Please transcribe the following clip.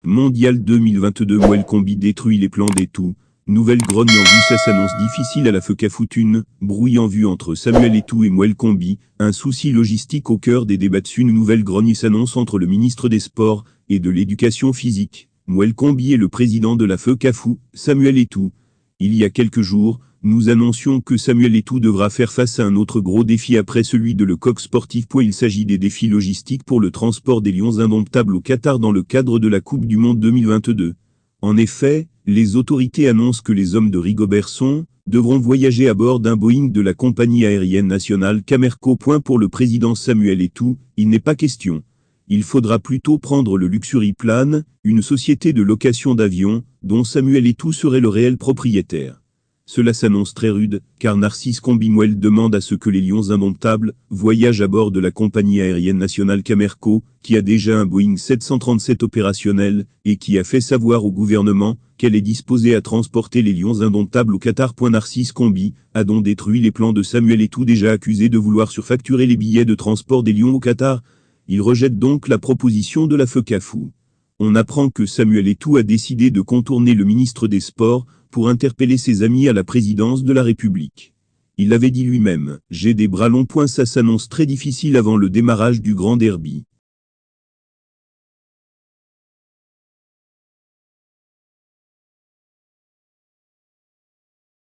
Mondial 2022 Mouel-Combi détruit les plans d'Eto'o. Nouvelle grogne en vue, ça s'annonce difficile à la Feucafoutune. Brouille en vue entre Samuel Eto'o et Mouel-Combi. Un souci logistique au cœur des débats dessus. Une nouvelle grogne s'annonce entre le ministre des Sports et de l'Éducation physique. Mouel-Combi et le président de la Feucafou, Samuel Eto'o. Il y a quelques jours, nous annoncions que Samuel Eto'o devra faire face à un autre gros défi après celui de Le Coq Sportif. Il s'agit des défis logistiques pour le transport des Lions indomptables au Qatar dans le cadre de la Coupe du Monde 2022. En effet, les autorités annoncent que les hommes de Rigobertson devront voyager à bord d'un Boeing de la compagnie aérienne nationale Camerco. Pour le président Samuel Eto'o, il n'est pas question. Il faudra plutôt prendre le Luxury Plane, une société de location d'avions, dont Samuel Eto'o serait le réel propriétaire. Cela s'annonce très rude, car Narcisse Combimouel demande à ce que les Lions indomptables voyagent à bord de la compagnie aérienne nationale Camerco, qui a déjà un Boeing 737 opérationnel, et qui a fait savoir au gouvernement qu'elle est disposée à transporter les Lions indomptables au Qatar. Narcisse Combi a donc détruit les plans de Samuel Eto'o, déjà accusé de vouloir surfacturer les billets de transport des Lions au Qatar. Il rejette donc la proposition de la Feucafou. On apprend que Samuel Eto'o a décidé de contourner le ministre des Sports pour interpeller ses amis à la présidence de la République. Il avait dit lui-même « J'ai des bras longs ». Ça s'annonce très difficile avant le démarrage du Grand Derby.